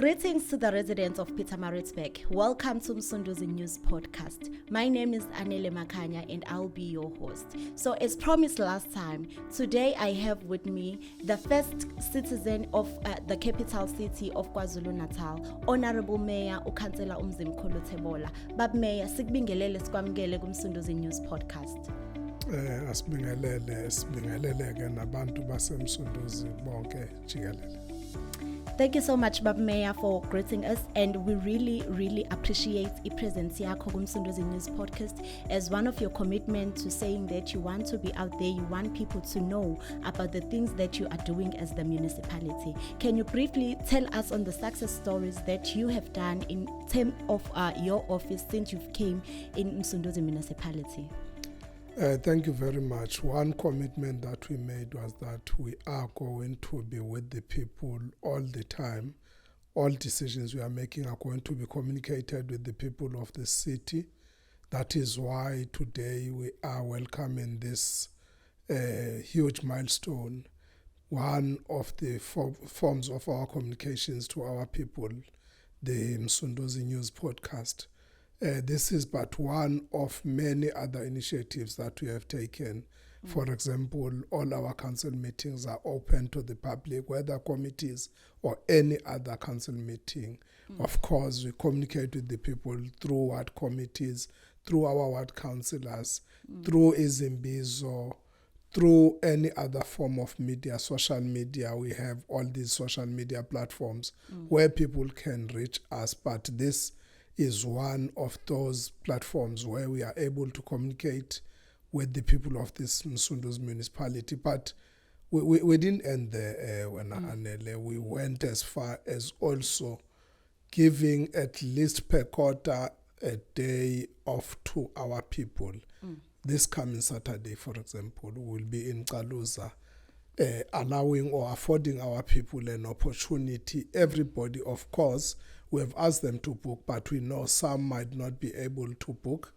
Greetings to the residents of Pietermaritzburg. Welcome to Msunduzi News Podcast. My name is Anele Makanya and I'll be your host. So as promised last time, today I have with me the first citizen of the capital city of KwaZulu-Natal, Honorable Mayor Cllr Mzimkhulu Thebolla. Bab Mayor, sikubingelele sikwamukele kuMsunduzi News Podcast. Asibingelele ke nabantu baseMsunduzi bonke jikelele. Thank you so much, Bab Mayor, for greeting us, and we really appreciate the presence here at Msunduzi News Podcast as one of your commitment to saying that you want to be out there, you want people to know about the things that you are doing as the municipality. Can you briefly tell us on the success stories that you have done in terms of your office since you've came in Msunduzi municipality? Thank you very much. One commitment that we made was that we are going to be with the people all the time. All decisions we are making are going to be communicated with the people of the city. That is why today we are welcoming this huge milestone. One of the forms of our communications to our people, the Msunduzi News Podcast. This is but one of many other initiatives that we have taken. For example, all our council meetings are open to the public, whether committees or any other council meeting. Of course, we communicate with the people through ward committees, through our ward councillors, through Izimbizo, through any other form of media, social media. We have all these social media platforms where people can reach us, but this is one of those platforms where we are able to communicate with the people of this Msunduzi municipality. But we didn't end there, we went as far as also giving at least per quarter a day off to our people. This coming Saturday, for example, we will be in Cllr, allowing or affording our people an opportunity. Everybody, of course, we have asked them to book, but we know some might not be able to book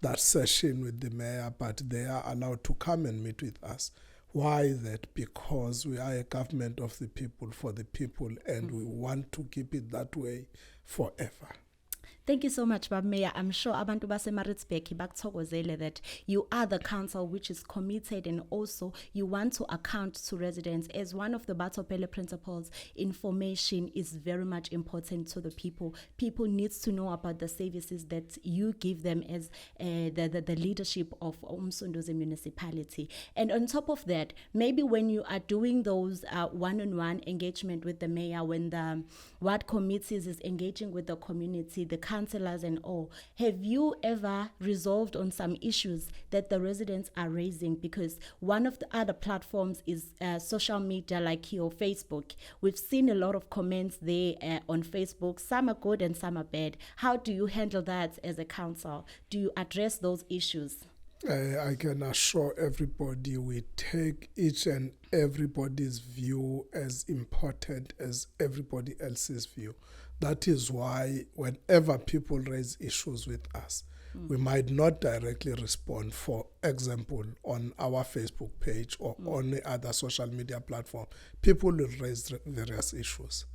that session with the mayor, but they are allowed to come and meet with us. Why that? Because we are a government of the people, for the people, and we want to keep it that way forever. Thank you so much, Bab Mayor. I'm sure abantu baseMaritzburg bakuthokozele that you are the council which is committed, and also you want to account to residents. As one of the Batopele principles, information is very much important to the people. People need to know about the services that you give them as the leadership of Msunduzi municipality. And on top of that, maybe when you are doing those one-on-one engagement with the mayor, when the ward committees is engaging with the community, the councillors and all, have you ever resolved on some issues that the residents are raising? Because one of the other platforms is social media, like your Facebook. We've seen a lot of comments there on Facebook. Some are good and some are bad. How do you handle that as a council? Do you address those issues? I can assure everybody we take each and everybody's view as important as everybody else's view. That is why whenever people raise issues with us, we might not directly respond, for example, on our Facebook page or on any other social media platform. People will raise various issues.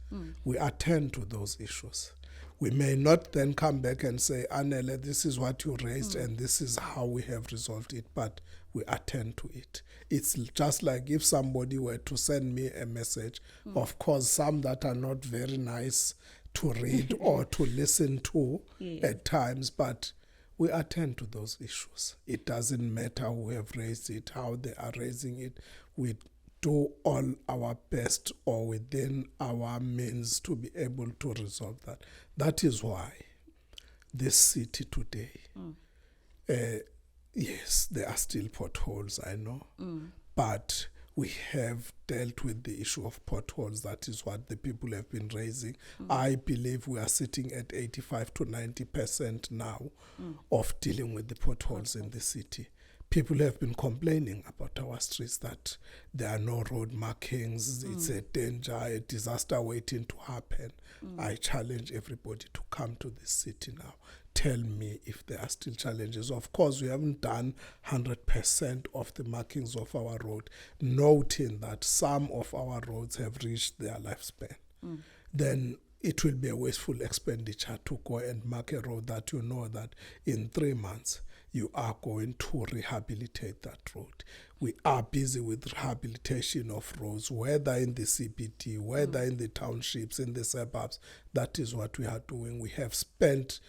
We attend to those issues. We may not then come back and say, Anele, this is what you raised and this is how we have resolved it, but we attend to it. It's just like if somebody were to send me a message, of course, some that are not very nice to read or to listen to at times, but we attend to those issues. It doesn't matter who have raised it, how they are raising it. We do all our best or within our means to be able to resolve that. That is why this city today, yes, there are still potholes, I know, but we have dealt with the issue of potholes. That is what the people have been raising. I believe we are sitting at 85 to 90% now of dealing with the potholes in the city. People have been complaining about our streets that there are no road markings. It's a danger, a disaster waiting to happen. I challenge everybody to come to this city now. Tell me if there are still challenges. Of course, we haven't done 100% of the markings of our road, noting that some of our roads have reached their lifespan. Then it will be a wasteful expenditure to go and mark a road that you know that in 3 months you are going to rehabilitate that road. We are busy with rehabilitation of roads, whether in the CBD, whether in the townships, in the suburbs. That is what we are doing. We have spent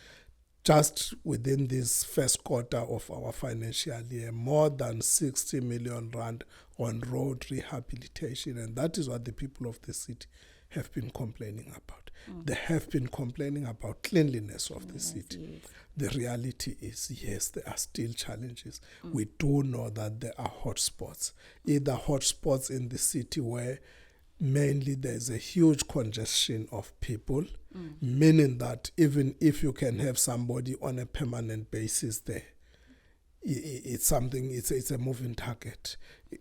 just within this first quarter of our financial year more than 60 million rand on road rehabilitation, and that is what the people of the city have been complaining about. They have been complaining about cleanliness of the city. Yes. The reality is, yes, there are still challenges. We do know that there are hotspots, either hotspots in the city where mainly there's a huge congestion of people, meaning that even if you can have somebody on a permanent basis there, it's something, it's a moving target.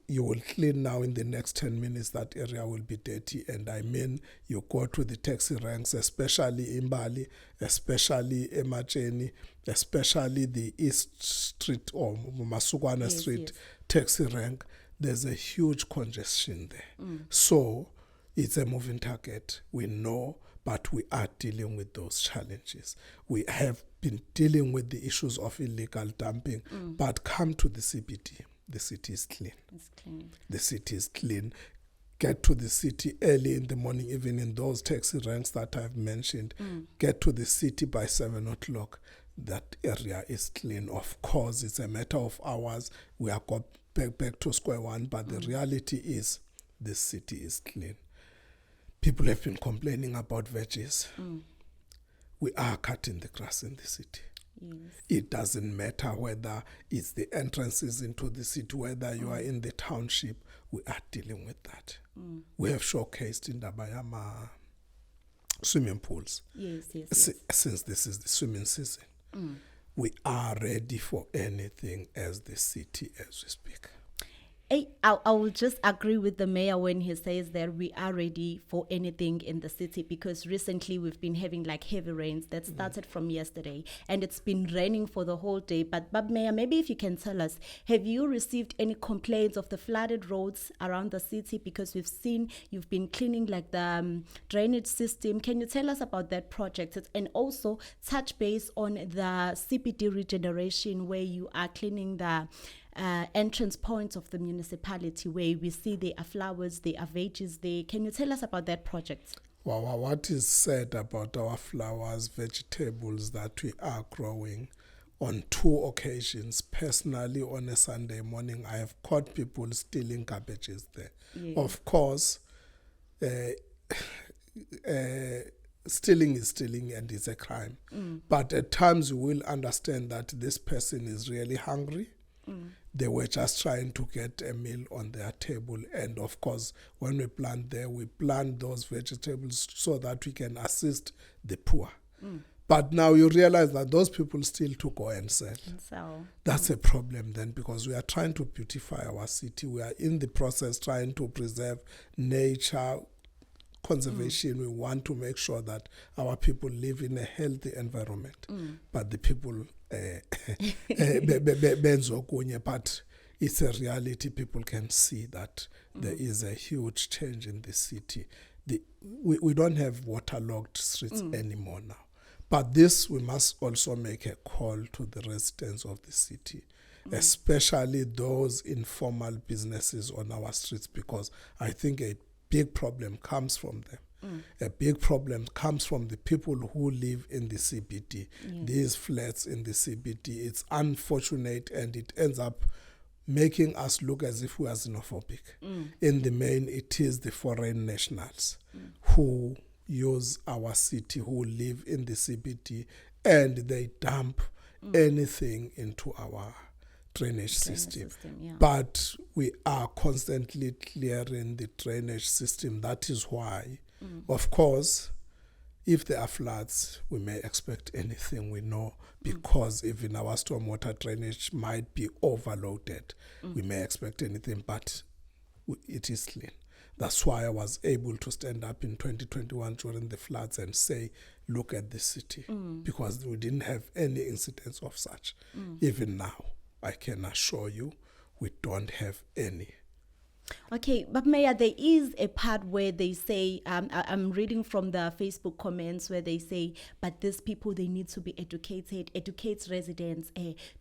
You will clean now in the next 10 minutes, that area will be dirty. And I mean, you go to the taxi ranks, especially in Bali, especially Emacheni, especially the East Street or Masukwana Street taxi rank, there's a huge congestion there. So it's a moving target, we know, but we are dealing with those challenges. We have been dealing with the issues of illegal dumping, but come to the CBD, the city is clean. It's clean. The city is clean. Get to the city early in the morning, even in those taxi ranks that I've mentioned. Get to the city by 7 o'clock. That area is clean. Of course, it's a matter of hours. We are back to square one, but the reality is the city is clean. People have been complaining about veggies. We are cutting the grass in the city. Yes. It doesn't matter whether it's the entrances into the city, whether you are in the township, we are dealing with that. We have showcased in Dabayama swimming pools. Yes. Since this is the swimming season. We are ready for anything as the city as we speak. I will just agree with the mayor when he says that we are ready for anything in the city, because recently we've been having like heavy rains that started from yesterday, and it's been raining for the whole day. But Mayor, maybe if you can tell us, have you received any complaints of the flooded roads around the city? Because we've seen you've been cleaning like the drainage system. Can you tell us about that project? And also touch base on the CBD regeneration, where you are cleaning the entrance points of the municipality, where we see there are flowers, there are veggies there. Can you tell us about that project? Well, what is said about our flowers, vegetables that we are growing? On 2 occasions, personally on a Sunday morning, I have caught people stealing cabbages there. Yes. Of course, stealing is stealing and it's a crime. But at times you will understand that this person is really hungry. They were just trying to get a meal on their table. And of course, when we plant there, we plant those vegetables so that we can assist the poor. But now you realize that those people still to go and sell. That's a problem then, because we are trying to beautify our city. We are in the process trying to preserve nature, conservation. We want to make sure that our people live in a healthy environment. But the people, but it's a reality. People can see that there is a huge change in the city. We don't have waterlogged streets anymore now. But this, we must also make a call to the residents of the city, especially those informal businesses on our streets, because I think a big problem comes from them. A big problem comes from the people who live in the CBD. These flats in the CBD, it's unfortunate, and it ends up making us look as if we are xenophobic. In the main, it is the foreign nationals who use our city, who live in the CBD, and they dump anything into our drainage system. But we are constantly clearing the drainage system. That is why, of course, if there are floods, we may expect anything, we know, because even our stormwater drainage might be overloaded. We may expect anything, but it is clean. That's why I was able to stand up in 2021 during the floods and say, look at the city, because we didn't have any incidents of such. Even now, I can assure you, we don't have any Okay, but Mayor, there is a part where they say, I'm reading from the Facebook comments where they say, but these people, they need to be educated, educate residents,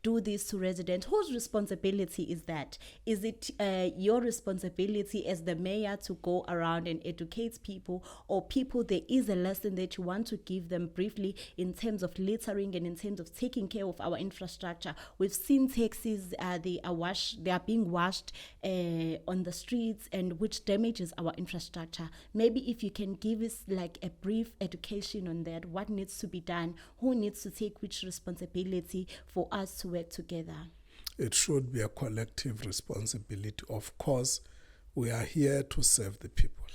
do this to residents. Whose responsibility is that? Is it your responsibility as the mayor to go around and educate people, or people, there is a lesson that you want to give them briefly in terms of littering and in terms of taking care of our infrastructure? We've seen taxis, they are being washed on the streets, and which damages our infrastructure. Maybe if you can give us like a brief education on that, what needs to be done, who needs to take which responsibility for us to work together. It should be a collective responsibility. Of course, we are here to serve the people.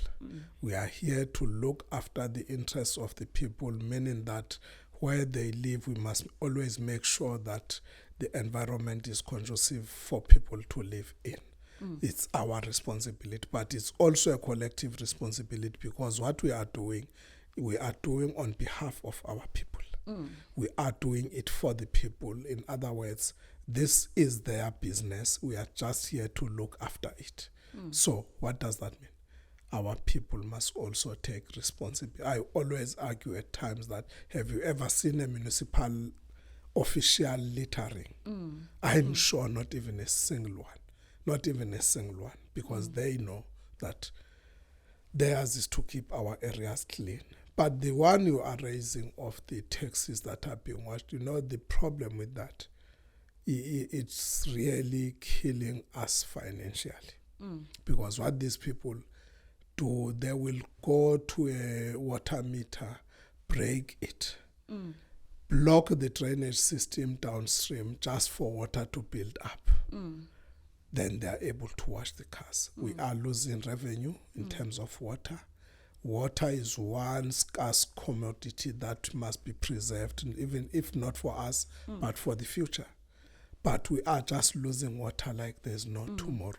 We are here to look after the interests of the people, meaning that where they live, we must always make sure that the environment is conducive for people to live in. It's our responsibility, but it's also a collective responsibility, because what we are doing on behalf of our people. We are doing it for the people. In other words, this is their business. We are just here to look after it. So what does that mean? Our people must also take responsibility. I always argue at times that, have you ever seen a municipal official littering? I'm sure not even a single one. Not even a single one, because they know that theirs is to keep our areas clean. But the one you are raising of the taxis that are being washed, the problem with that, it's really killing us financially. Because what these people do, they will go to a water meter, break it, block the drainage system downstream just for water to build up. Then they are able to wash the cars. We are losing revenue in terms of water. Water is one scarce commodity that must be preserved, even if not for us, but for the future. But we are just losing water like there's no tomorrow.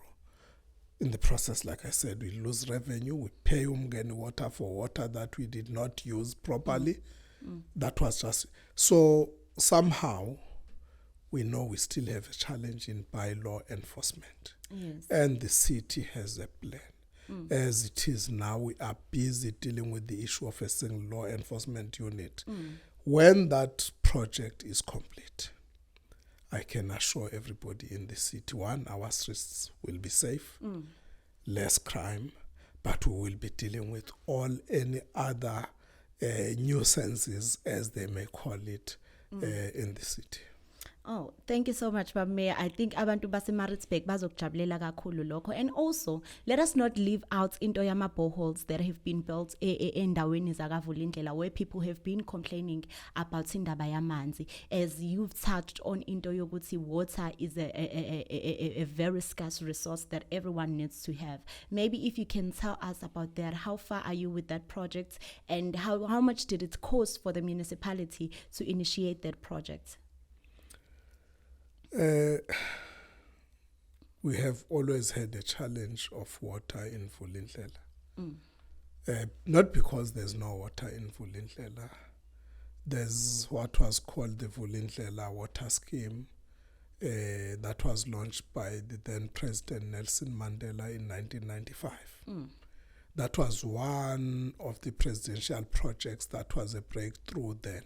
In the process, like I said, we lose revenue. We pay umgeni water for water that we did not use properly. That was just... So somehow, we know we still have a challenge in bylaw enforcement. Yes. And the city has a plan. As it is now, we are busy dealing with the issue of a single law enforcement unit. When that project is complete, I can assure everybody in the city, one, our streets will be safe, less crime, but we will be dealing with any other nuisances, as they may call it, in the city. Oh, thank you so much, Baba Mayor. I think abantu base-Maritzburg bazokujabulela kakhulu lokho. And also, let us not leave out into yama boreholes that have been built endaweni zakavulindlela, where people have been complaining about indaba yamanzi. As you've touched on into yokuthi, water is a very scarce resource that everyone needs to have. Maybe if you can tell us about that, how far are you with that project, and how much did it cost for the municipality to initiate that project? We have always had a challenge of water in Vulindlela. Not because there's no water in Vulindlela. There's what was called the Vulindlela Water Scheme that was launched by the then President Nelson Mandela in 1995. That was one of the presidential projects that was a breakthrough then.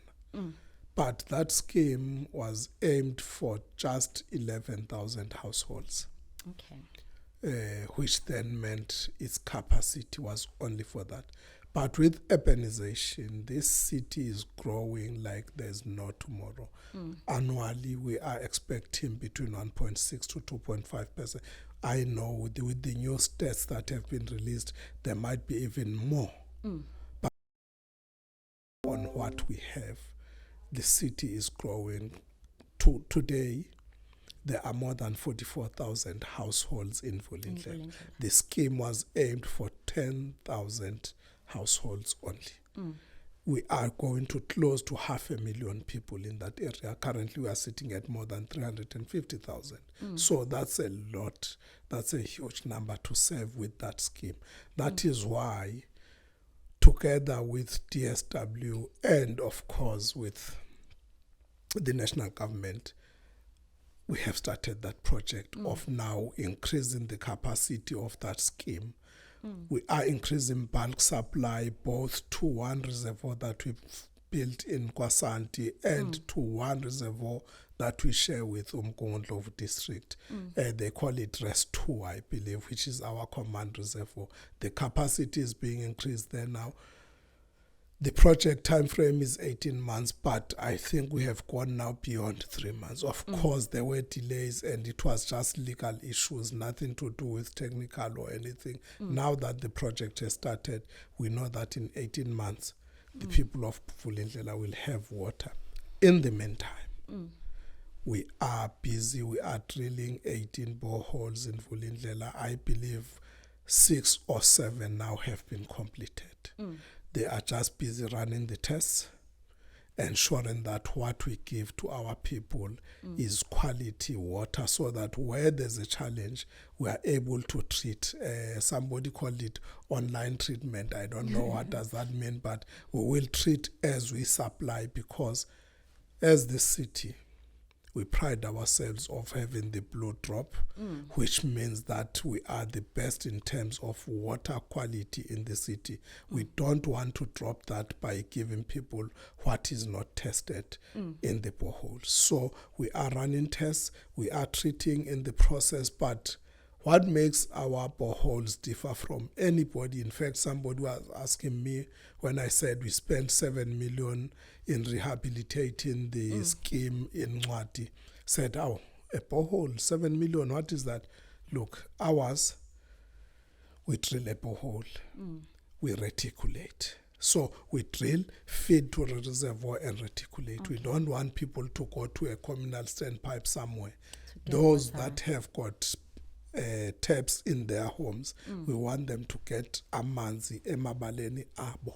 But that scheme was aimed for just 11,000 households. Okay. Which then meant its capacity was only for that. But with urbanization, this city is growing like there's no tomorrow. Annually, we are expecting between 1.6 to 2.5%. I know with the new stats that have been released, there might be even more. But on what we have, the city is growing. Today, there are more than 44,000 households in Vulindlela. The scheme was aimed for 10,000 households only. We are going to close to 500,000 people in that area. Currently, we are sitting at more than 350,000. So that's a lot. That's a huge number to serve with that scheme. That is why, together with DSW and, of course, with the national government, we have started that project of now increasing the capacity of that scheme. We are increasing bulk supply both to one reservoir that we've built in Kwasanti and to one reservoir that we share with Umgungundlovu district. They call it Rest 2, I believe, which is our command reservoir. The capacity is being increased there now. The project time frame is 18 months, but I think we have gone now beyond 3 months. Of course, there were delays and it was just legal issues, nothing to do with technical or anything. Now that the project has started, we know that in 18 months, the people of Vulindlela will have water. In the meantime, we are busy. We are drilling 18 boreholes in Vulindlela. I believe 6 or 7 now have been completed. They are just busy running the tests, ensuring that what we give to our people is quality water, so that where there's a challenge, we are able to treat. Somebody called it online treatment. I don't know what does that mean, but we will treat as we supply, because as the city, we pride ourselves of having the blue drop, which means that we are the best in terms of water quality in the city. We don't want to drop that by giving people what is not tested in the boreholes. So we are running tests, we are treating in the process, but what makes our boreholes differ from anybody? In fact, somebody was asking me when I said we spent 7 million in rehabilitating the scheme in Mwati, said, oh, a borehole, 7 million, what is that? Look, ours, we drill a borehole, we reticulate. So we drill, feed to a reservoir and reticulate. We don't want people to go to a communal standpipe somewhere. Those that have got taps in their homes, we want them to get amanzi emabaleni abo.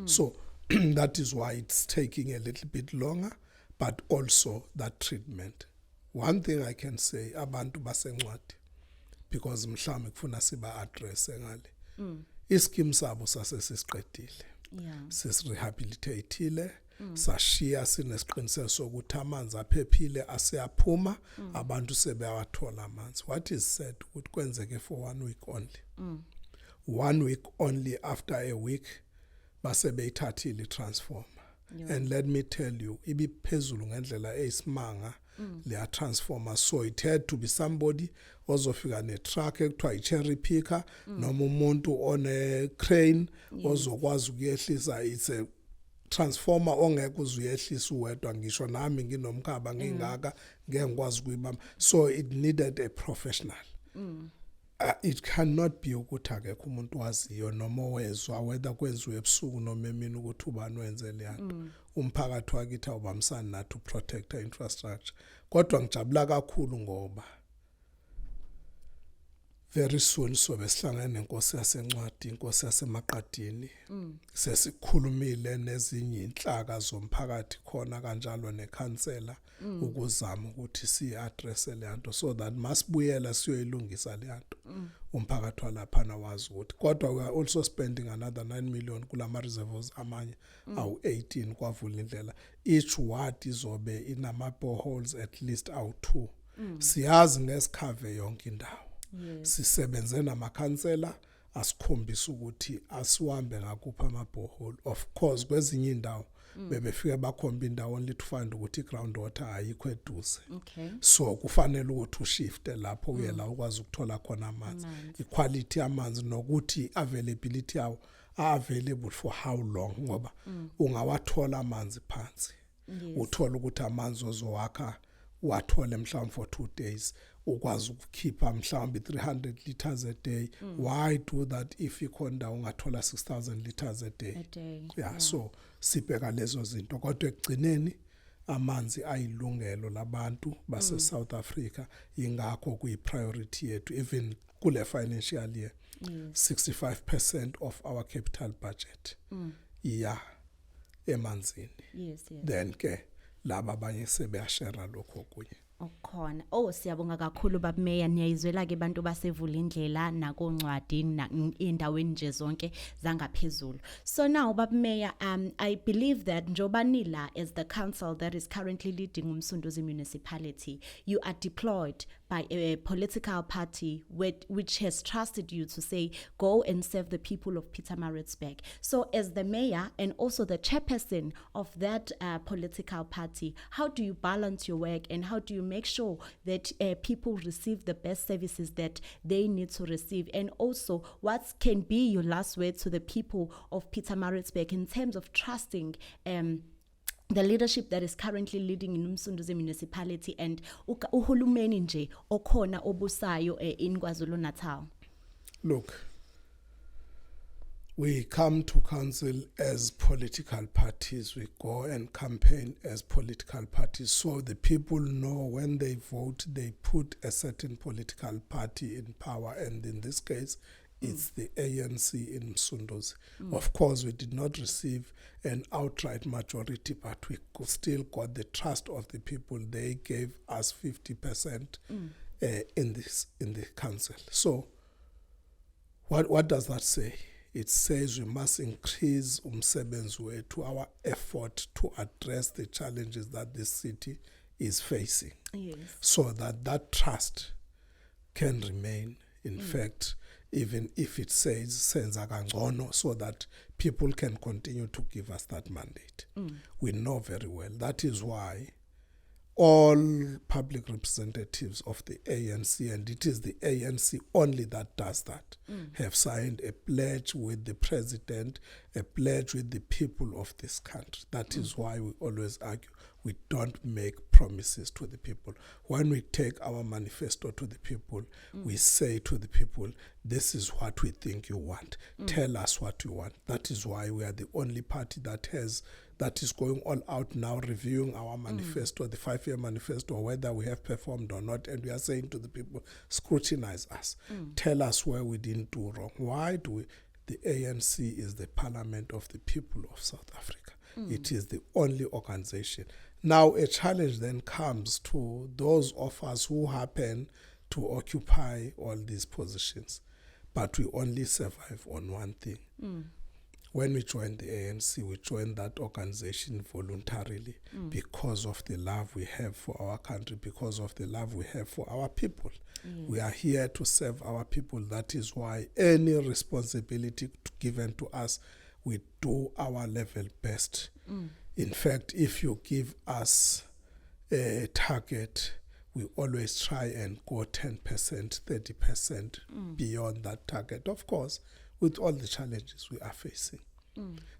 So that is why it's taking a little bit longer, but also that treatment. One thing I can say, abantu basencwadi, because mhlawumbe kufuna siba address ngale. Ischeme sabo sasesiqedile. Sisirehabilitatile, sashiya sinesiqiniseko sokuthi amanzi aphephile aseyaphuma, abantu sebeyawathola amanzi. What is said ukuthi kwenzeke for 1 week only. 1 week only, after a week basebeyithathile transformer. And let me tell you, ibiphezulu ngendlela eyisimanga leya transformer. So it had to be somebody ozofika netruck ekuthiwa i-cherry picker, noma umuntu on a crane ozokwazi ukuyehlisa. It's a transformer ongeke uzuyehlisa uwedwa, ngisho nami nginomkhaba ngingaka ngeke ngikwazi ukuyibamba. So it needed a professional. It cannot be ukuthi akekho umuntu waziyo noma wezwa whether kwenziwe ebusuku noma emini ukuthi ubani wenze le nto. Umphakathi wakithi awubambisani nathi uprotect infrastructure. Kodwa ngijabula kakhulu ngoba very soon sobe sihlangene nenkosi yasencwadi, inkosi yasemaqadini. Sesikhulumile nezinye inhlaka zomphakathi khona kanjalo nekhansela ukuzama ukuthi si-address le nto, so that masibuyela siyoyilungisa le nto. Umphakathi walapha nawazi ukuthi. Kodwa we are also spending another 9 million kulama reservoirs amanye awu-18 kwaVulindlela. Each ward izobe inama boreholes at least awu-2. Siyazi ngesikhave yonke indawo. Sisebenze namakhansela asikhombisa ukuthi asiwambe ngakupha ama-borehole. Of course, kwezinye indawo bebefika bakhomba indawo only to find ukuthi ground water ayikho eduze. So kufanele ukuthi ushifte lapho uye la ukwazi ukuthola khona amanzi. Equality yamanzi nokuthi availability yawo available for how long, ngoba ungawathola amanzi phansi. Uthola ukuthi amanzi ozowakha wathole mhlawumbe for 2 days, ukwazi ukukhipha mhlawumbe 300 liters a day. Why do that if ikhonda ungathola 6,000 liters a day? Yeah, so sibheka lezo zinto, kodwa ekugcineni amanzi ayilungelo labantu base South Africa, ingakho kuyi-priority yethu. Even kule financial year, 65% of our capital budget emanzini. Then ke laba abanye sebeyashare lokho kunye. okhona. Siyabonga kakhulu baba Mayor, niyayizwela ke bantu basevula indlela nakoncwadi indaweni nje zonke zangaphezulu. So now baba Mayor, I believe that Njobanila, as the council that is currently leading Msunduzi municipality, you are deployed by a political party which has trusted you to say, go and serve the people of Pietermaritzburg. So as the mayor and also the chairperson of that political party, how do you balance your work and how do you make sure that people receive the best services that they need to receive? And also, what can be your last word to the people of Pietermaritzburg in terms of trusting the leadership that is currently leading in Msunduzi municipality and uhulumeni nje okhona obusayo in KwaZulu-Natal? Look, we come to council as political parties. We go and campaign as political parties. So the people know when they vote, they put a certain political party in power. And in this case, it's the ANC in Msunduzi. Of course, we did not receive an outright majority, but we still got the trust of the people. They gave us 50% in the council. So what does that say? It says we must increase umsebenzi wethu, our effort to address the challenges that this city is facing. Yes. So that trust can remain. In fact, even if it says senza kangcono, so that people can continue to give us that mandate. We know very well. That is why all public representatives of the ANC, and it is the ANC only that does that, have signed a pledge with the president, a pledge with the people of this country. That is why we always argue we don't make promises to the people. When we take our manifesto to the people, we say to the people, this is what we think you want. Tell us what you want. That is why we are the only party that is going all out now, reviewing our manifesto, the 5-year manifesto, whether we have performed or not. And we are saying to the people, scrutinize us. Tell us where we didn't do wrong. Why do we? The ANC is the parliament of the people of South Africa. It is the only organization. Now, a challenge then comes to those of us who happen to occupy all these positions. But we only survive on one thing. When we joined the ANC, we joined that organization voluntarily because of the love we have for our country, because of the love we have for our people. We are here to serve our people. That is why any responsibility given to us, we do our level best. In fact, if you give us a target, we always try and go 10%, 30% beyond that target. Of course, with all the challenges we are facing.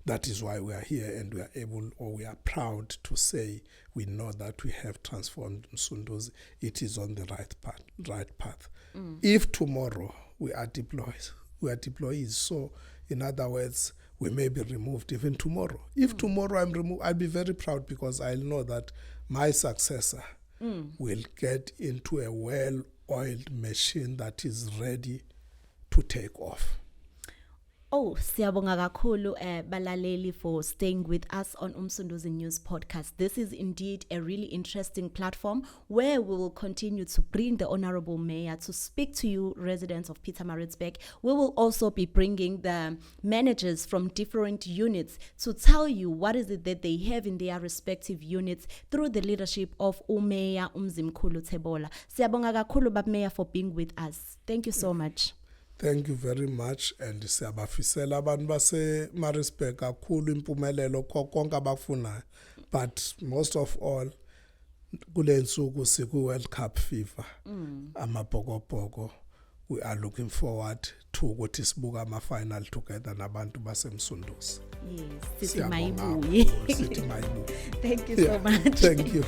That is why we are here and we are able, or we are proud to say we know that we have transformed Msunduzi. It is on the right path. If tomorrow we are deployees. So in other words, we may be removed even tomorrow. If tomorrow I'm removed, I'll be very proud because I'll know that my successor will get into a well-oiled machine that is ready to take off. Siyabonga kakhulu balaleli for staying with us on Msunduzi News Podcast. This is indeed a really interesting platform where we will continue to bring the Honorable Mayor to speak to you, residents of Pietermaritzburg. We will also be bringing the managers from different units to tell you what is it that they have in their respective units through the leadership of Mayor Mzimkhulu Thebolla. Siyabonga kakhulu Baba Mayor for being with us. Thank you so much. Thank you very much, and siyabafisela abantu base-Maritzburg kakhulu impumelelo konke abakufunayo. But most of all, kule nsuku siku-World Cup FIFA, amabhokobhoko. We are looking forward to ukuthi sibuka ama-final together nabantu base-Msunduzi. Yes, sithi mayibuye. Sithi mayibuye. Thank you so much. Thank you.